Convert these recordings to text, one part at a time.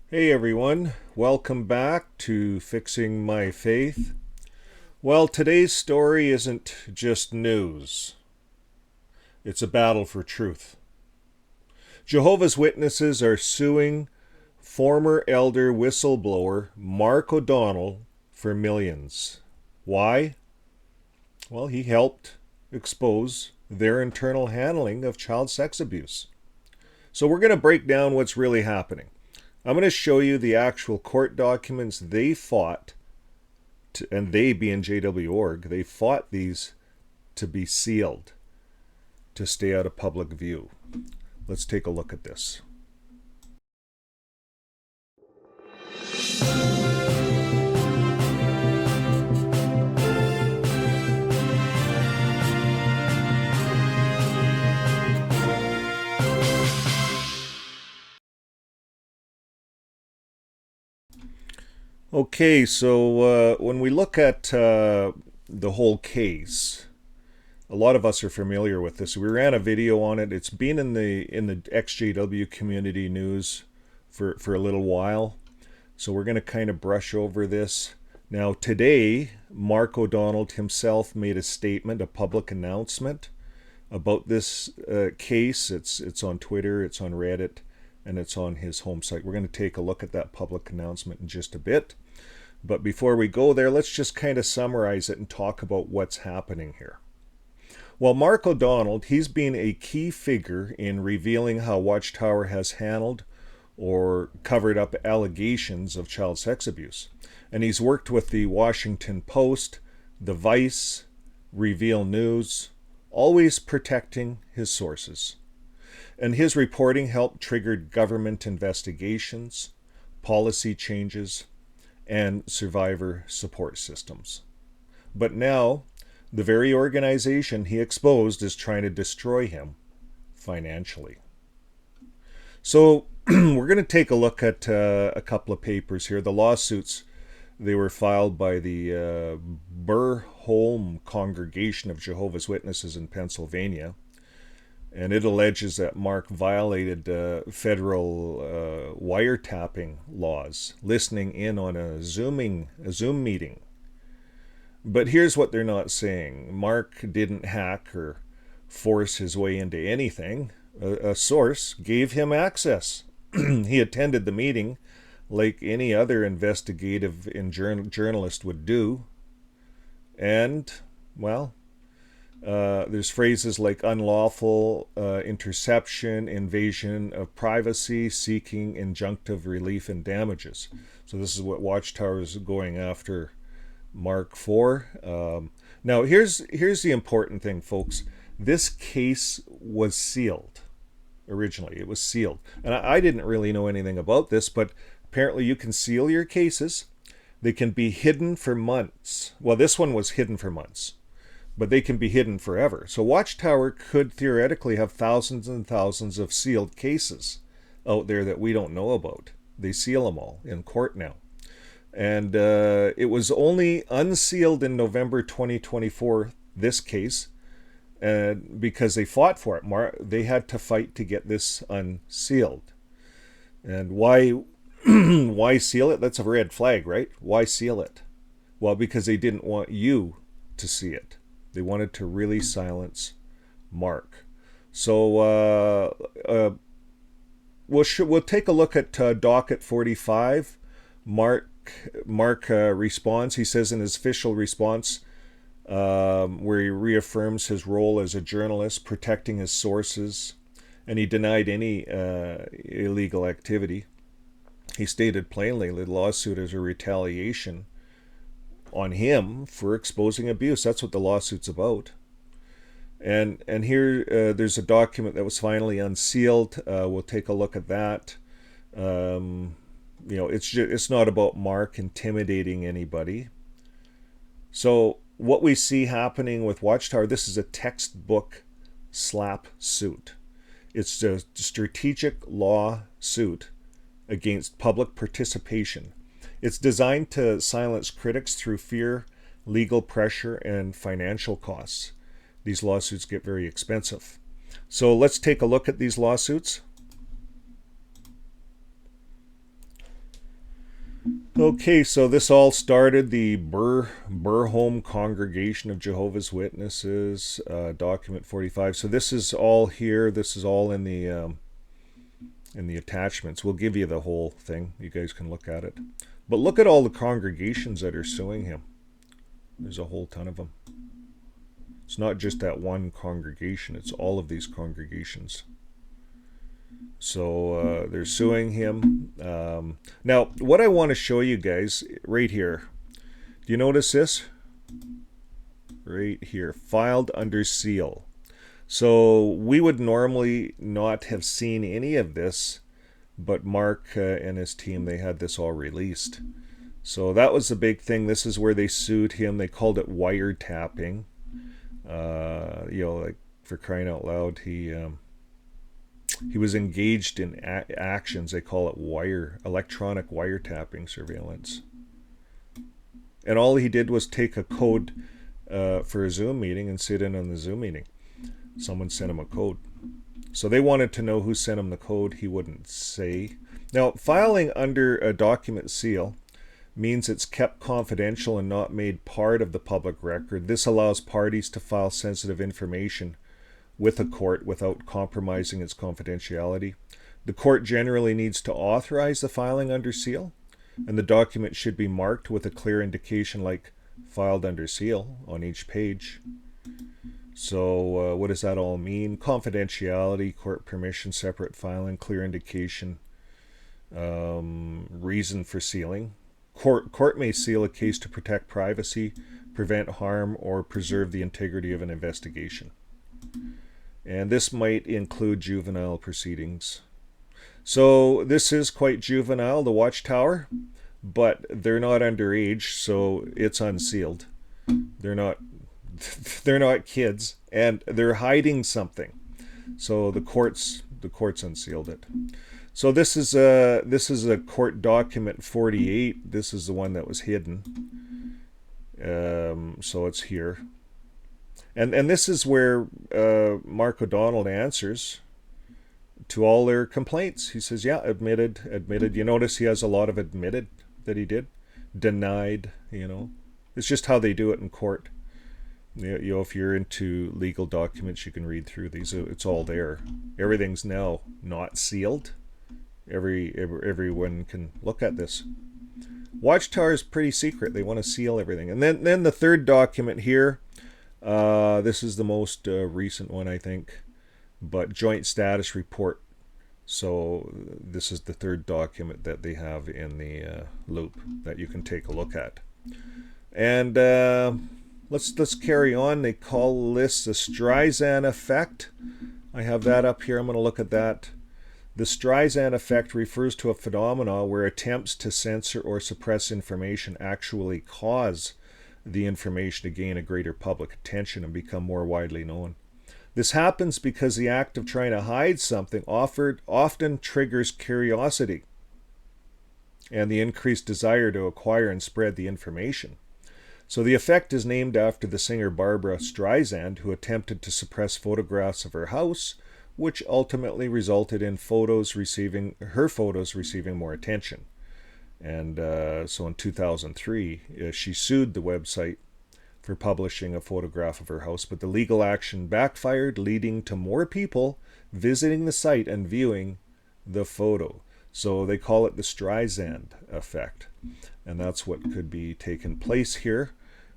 Hey everyone, welcome back to Fixing My Faith. Well, today's story isn't just news, it's a battle for truth. Jehovah's Witnesses are suing former elder whistleblower Mark O'Donnell for millions. Why? Well, he helped expose their internal handling of child sex abuse. So we're going to break down what's really happening. I'm going to show you the actual court documents they fought and they being JW org, they fought these to be sealed, to stay out of public view. Let's take a look at this. Okay, so when we look at the whole case, a lot of us are familiar with this. We ran a video on it. It's been in the ExJW community news for a little while. So we're going to kind of brush over this. Now today, Mark O'Donnell himself made a statement, a public announcement about this case. It's on Twitter, it's on Reddit, and it's on his home site. We're going to take a look at that public announcement in just a bit. But before we go there, let's just kind of summarize it and talk about what's happening here. Well, Mark O'Donnell, he's been a key figure in revealing how Watchtower has handled or covered up allegations of child sex abuse. And he's worked with the Washington Post, the Vice, Reveal News, always protecting his sources. And his reporting helped trigger government investigations, policy changes, and survivor support systems. But now, the very organization he exposed is trying to destroy him financially. So we're going to take a look at a couple of papers here. The lawsuits, they were filed by the Burholm Congregation of Jehovah's Witnesses in Pennsylvania. And it alleges that Mark violated federal wiretapping laws, listening in on a Zoom meeting. But here's what they're not saying. Mark didn't hack or force his way into anything. A source gave him access. He attended the meeting like any other investigative journalist would do. And, well, there's phrases like unlawful interception, invasion of privacy, seeking injunctive relief and damages. So this is what Watchtower is going after Mark for. Now here's the important thing, folks. This case was sealed originally. It was sealed. And I didn't really know anything about this, but apparently you can seal your cases. They can be hidden for months. Well, this one was hidden for months, but they can be hidden forever. So Watchtower could theoretically have thousands and thousands of sealed cases out there that we don't know about. They seal them all in court now. And it was only unsealed in November 2024, this case, because they fought for it. They had to fight to get this unsealed. And why why seal it? That's a red flag, right? Why seal it? Well, because they didn't want you to see it. They wanted to really silence Mark. So we'll take a look at docket 45. Mark responds. He says in his official response, where he reaffirms his role as a journalist, protecting his sources, and he denied any illegal activity. He stated plainly the lawsuit is a retaliation on him for exposing abuse. That's what the lawsuit's about. And here there's a document that was finally unsealed. We'll take a look at that. It's not about Mark intimidating anybody. So what we see happening with Watchtower, this is a textbook slap suit. It's a strategic law suit against public participation. It's designed to silence critics through fear, legal pressure, and financial costs. These lawsuits get very expensive. So let's take a look at these lawsuits. Okay, so this all started the Burholm Congregation of Jehovah's Witnesses, document 45. So this is all here. This is all in the attachments. We'll give you the whole thing. You guys can look at it. But look at all the congregations that are suing him. There's a whole ton of them. It's not just that one congregation. It's all of these congregations. So they're suing him. Now, what I want to show you guys right here. Do you notice this? Right here. Filed under seal. So we would normally not have seen any of this, but Mark and his team, they had this all released. So that was the big thing. This is where they sued him. They called it wiretapping. Like for crying out loud, he was engaged in actions. They call it electronic wiretapping surveillance. And all he did was take a code for a Zoom meeting and sit in on the Zoom meeting. Someone sent him a code. So they wanted to know who sent him the code. He wouldn't say. Now, filing under a document seal means it's kept confidential and not made part of the public record. This allows parties to file sensitive information with a court without compromising its confidentiality. The court generally needs to authorize the filing under seal, and the document should be marked with a clear indication like filed under seal on each page. So what does that all mean? Confidentiality, court permission, separate filing, clear indication, reason for sealing. Court may seal a case to protect privacy, prevent harm, or preserve the integrity of an investigation. And this might include juvenile proceedings. So this is quite juvenile, the Watchtower, but they're not underage, so it's unsealed. They're not kids, and they're hiding something. So the courts unsealed it. So this is a court document 48. This is the one that was hidden. So it's here. And this is where Mark O'Donnell answers to all their complaints. He says, yeah, admitted. You notice he has a lot of admitted that he did. Denied, It's just how they do it in court. If you're into legal documents, you can read through these. It's all there. Everything's now not sealed. Everyone can look at this. Watchtower is pretty secret. They want to seal everything. And then the third document here. This is the most recent one, I think. But joint status report. So this is the third document that they have in the loop that you can take a look at. And let's carry on. They call this the Streisand effect. I have that up here. I'm going to look at that. The Streisand effect refers to a phenomenon where attempts to censor or suppress information actually cause the information to gain a greater public attention and become more widely known. This happens because the act of trying to hide something often triggers curiosity and the increased desire to acquire and spread the information. So the effect is named after the singer Barbra Streisand, who attempted to suppress photographs of her house, which ultimately resulted in her photos receiving more attention. And so in 2003, she sued the website for publishing a photograph of her house, but the legal action backfired, leading to more people visiting the site and viewing the photo. So they call it the Streisand effect. And that's what could be taking place here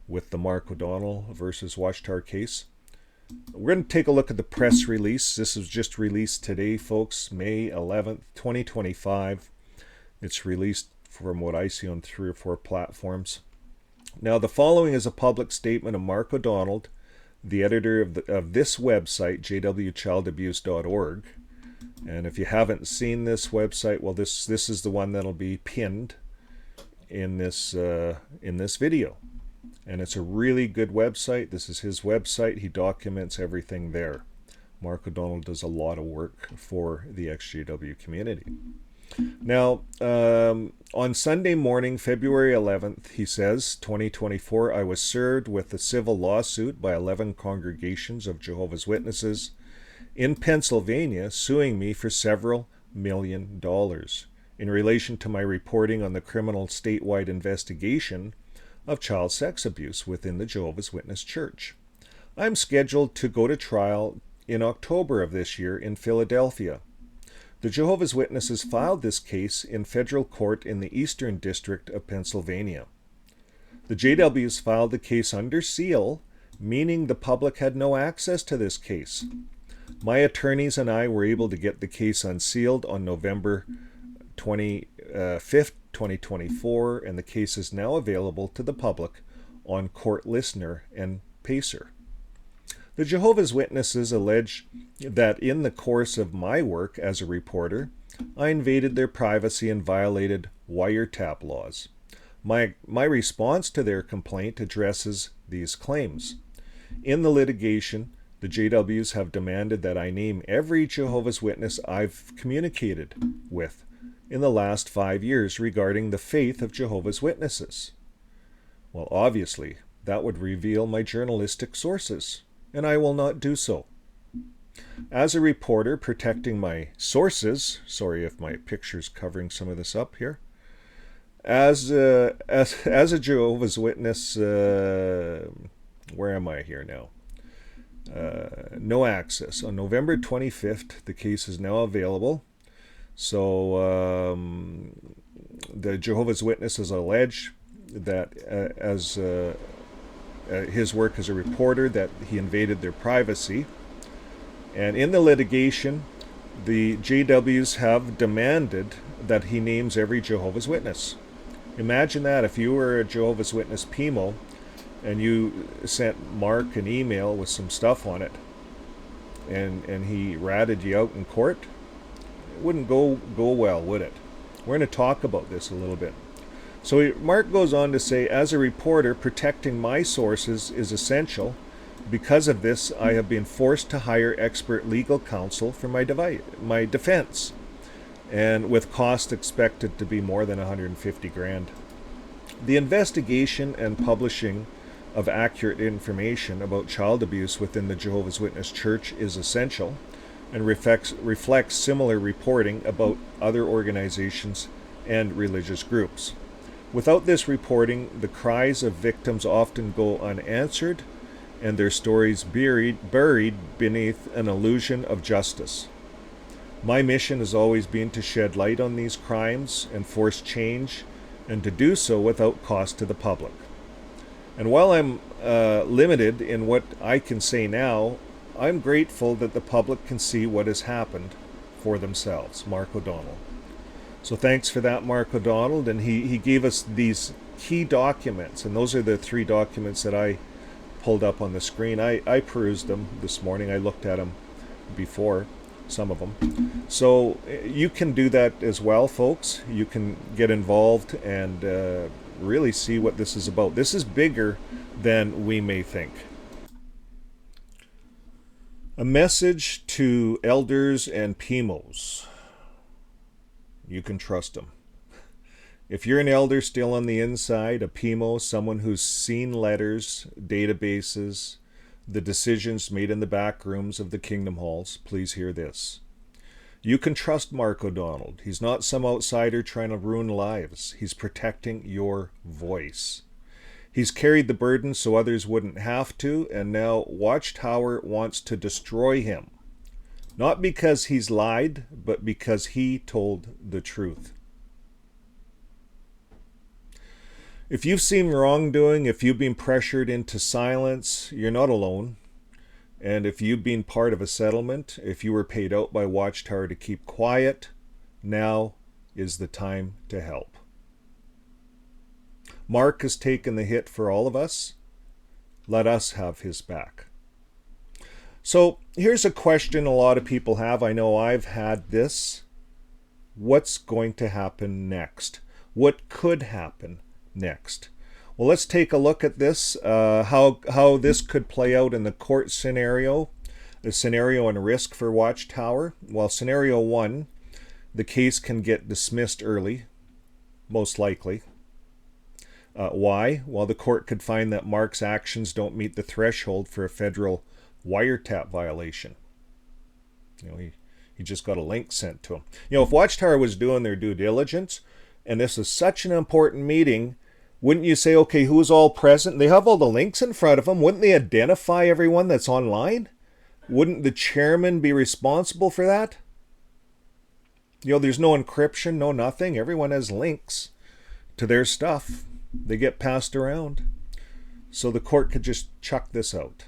with the Mark O'Donnell versus Watchtower case. We're going to take a look at the press release. This was just released today, folks, May 11th, 2025. It's released from what I see on 3 or 4 platforms. Now, the following is a public statement of Mark O'Donnell, the editor of this website, jwchildabuse.org. And if you haven't seen this website, well, this is the one that'll be pinned in this video. And it's a really good website. This is his website. He documents everything there. Mark O'Donnell does a lot of work for the ExJW community. Now, on Sunday morning, February 11th, he says, 2024, I was served with a civil lawsuit by 11 congregations of Jehovah's Witnesses in Pennsylvania, suing me for several $1 million in relation to my reporting on the criminal statewide investigation of child sex abuse within the Jehovah's Witness Church. I'm scheduled to go to trial in October of this year in Philadelphia. The Jehovah's Witnesses filed this case in federal court in the Eastern District of Pennsylvania. The JWs filed the case under seal, meaning the public had no access to this case. My attorneys and I were able to get the case unsealed on November 25th, 2024, and the case is now available to the public on Court Listener and Pacer. The Jehovah's Witnesses allege that in the course of my work as a reporter, I invaded their privacy and violated wiretap laws. My response to their complaint addresses these claims. In the litigation, the JWs have demanded that I name every Jehovah's Witness I've communicated with in the last 5 years regarding the faith of Jehovah's Witnesses. Well, obviously, that would reveal my journalistic sources, and I will not do so. As a reporter protecting my sources, sorry if my picture's covering some of this up here, as a Jehovah's Witness, where am I here now? No access. On November 25th, the case is now available. So the Jehovah's Witnesses allege that as his work as a reporter, that he invaded their privacy. And in the litigation, the JWs have demanded that he names every Jehovah's Witness. Imagine that if you were a Jehovah's Witness PMO and you sent Mark an email with some stuff on it and he ratted you out in court, it wouldn't go well, would it? We're going to talk about this a little bit. So Mark goes on to say, as a reporter, protecting my sources is essential. Because of this, I have been forced to hire expert legal counsel for my defense, and with costs expected to be more than 150 grand. The investigation and publishing of accurate information about child abuse within the Jehovah's Witness Church is essential and reflects similar reporting about other organizations and religious groups. Without this reporting, the cries of victims often go unanswered and their stories buried beneath an illusion of justice. My mission has always been to shed light on these crimes and force change, and to do so without cost to the public. And while I'm limited in what I can say now, I'm grateful that the public can see what has happened for themselves. Mark O'Donnell. So thanks for that, Mark O'Donnell. And he gave us these key documents, and those are the 3 documents that I pulled up on the screen. I perused them this morning. I looked at them before, some of them. So you can do that as well, folks. You can get involved and really see what this is about. This is bigger than we may think. A message to elders and PMOs. You can trust them. If you're an elder still on the inside, a PMO, someone who's seen letters, databases, the decisions made in the back rooms of the kingdom halls, please hear this. You can trust Mark O'Donnell. He's not some outsider trying to ruin lives. He's protecting your voice. He's carried the burden so others wouldn't have to, and now Watchtower wants to destroy him. Not because he's lied, but because he told the truth. If you've seen wrongdoing, if you've been pressured into silence, you're not alone. And if you've been part of a settlement, if you were paid out by Watchtower to keep quiet, now is the time to help. Mark has taken the hit for all of us. Let us have his back. So here's a question a lot of people have. I know I've had this. What's going to happen next? What could happen next? Well, let's take a look at this, how this could play out in the court scenario, the scenario and risk for Watchtower. Well, scenario 1, the case can get dismissed early, most likely. Why? Well, the court could find that Mark's actions don't meet the threshold for a federal wiretap violation. You know, He just got a link sent to him. You know, if Watchtower was doing their due diligence, and this is such an important meeting, wouldn't you say, okay, who's all present? They have all the links in front of them. Wouldn't they identify everyone that's online? Wouldn't the chairman be responsible for that? You know, there's no encryption, no nothing. Everyone has links to their stuff. They get passed around. So the court could just chuck this out.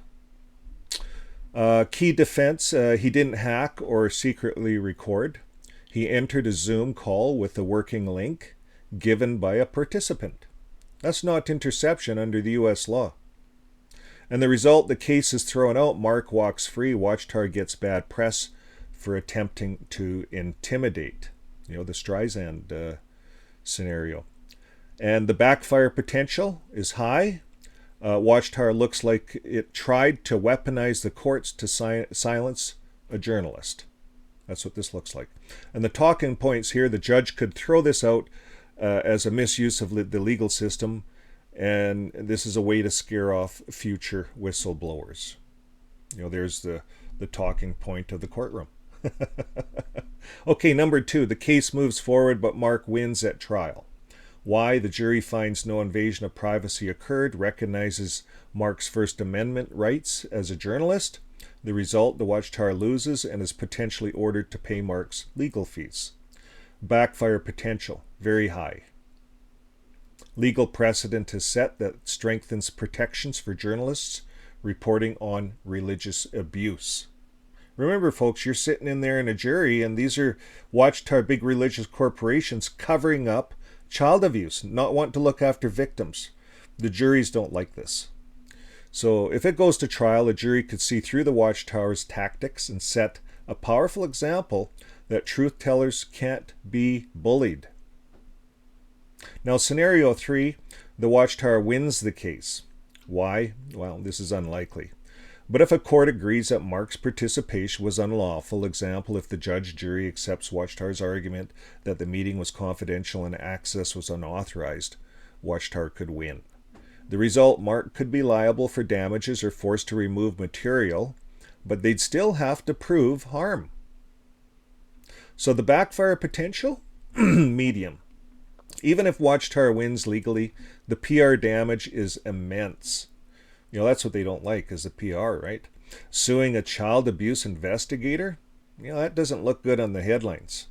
Key defense, he didn't hack or secretly record. He entered a Zoom call with a working link given by a participant. That's not interception under the U.S. law. And the result, the case is thrown out. Mark walks free. Watchtower gets bad press for attempting to intimidate. You know, the Streisand scenario. And the backfire potential is high. Watchtower looks like it tried to weaponize the courts to silence a journalist. That's what this looks like. And the talking points here, the judge could throw this out as a misuse of the legal system, and this is a way to scare off future whistleblowers. You know, there's the talking point of the courtroom. Okay, number 2, the case moves forward, but Mark wins at trial. Why? The jury finds no invasion of privacy occurred, recognizes Mark's First Amendment rights as a journalist. The result, the Watchtower loses and is potentially ordered to pay Mark's legal fees. Backfire potential, very high. Legal precedent is set that strengthens protections for journalists reporting on religious abuse. Remember, folks, you're sitting in there in a jury, and these are Watchtower, big religious corporations covering up child abuse, not wanting to look after victims. The juries don't like this. So if it goes to trial, a jury could see through the Watchtower's tactics and set a powerful example that truth tellers can't be bullied. Now, scenario 3, the Watchtower wins the case. Why? Well, this is unlikely. But if a court agrees that Mark's participation was unlawful, example, if the jury accepts Watchtower's argument that the meeting was confidential and access was unauthorized, Watchtower could win. The result, Mark could be liable for damages or forced to remove material, but they'd still have to prove harm. So the backfire potential? Medium. Even if Watchtower wins legally, the PR damage is immense. You know, that's what they don't like, is the PR, right? Suing a child abuse investigator? You know, that doesn't look good on the headlines.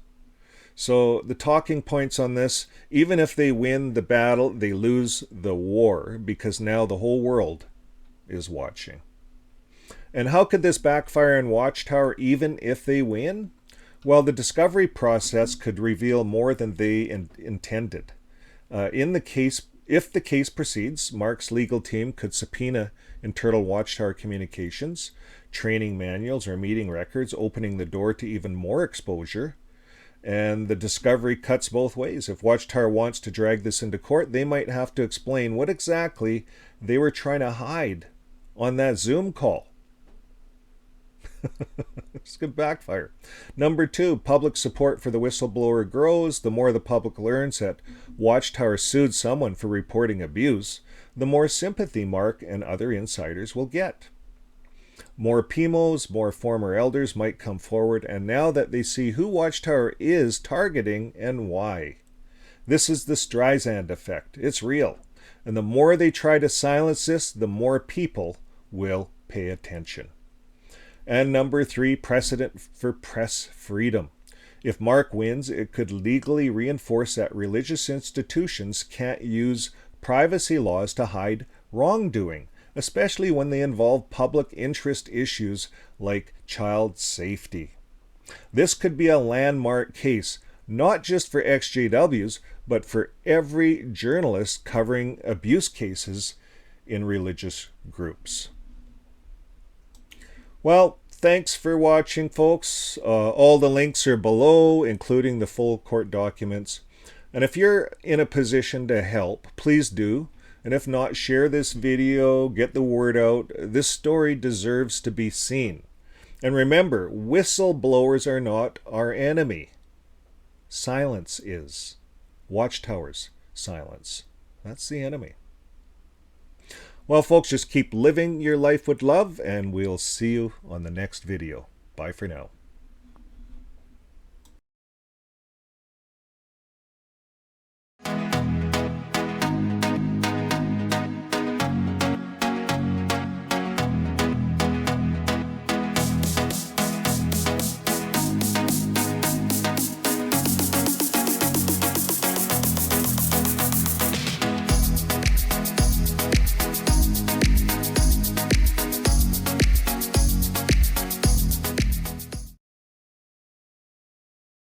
So the talking points on this, even if they win the battle, they lose the war, because now the whole world is watching. And how could this backfire in Watchtower even if they win? Well, the discovery process could reveal more than they intended. If the case proceeds, Mark's legal team could subpoena internal Watchtower communications, training manuals, or meeting records, opening the door to even more exposure. And the discovery cuts both ways. If Watchtower wants to drag this into court, they might have to explain what exactly they were trying to hide on that Zoom call. This could backfire. Number 2, public support for the whistleblower grows. The more the public learns that Watchtower sued someone for reporting abuse, the more sympathy Mark and other insiders will get. More PMOs, more former elders might come forward, and now that they see who Watchtower is targeting and why. This is the Streisand effect. It's real. And the more they try to silence this, the more people will pay attention. And number 3, precedent for press freedom. If Mark wins, it could legally reinforce that religious institutions can't use privacy laws to hide wrongdoing, especially when they involve public interest issues like child safety. This could be a landmark case, not just for ExJWs, but for every journalist covering abuse cases in religious groups. Well, thanks for watching, folks. All the links are below, including the full court documents. And if you're in a position to help, please do. And if not, share this video, get the word out. This story deserves to be seen. And remember, whistleblowers are not our enemy. Silence is. Watchtower's silence. That's the enemy. Well, folks, just keep living your life with love, and we'll see you on the next video. Bye for now.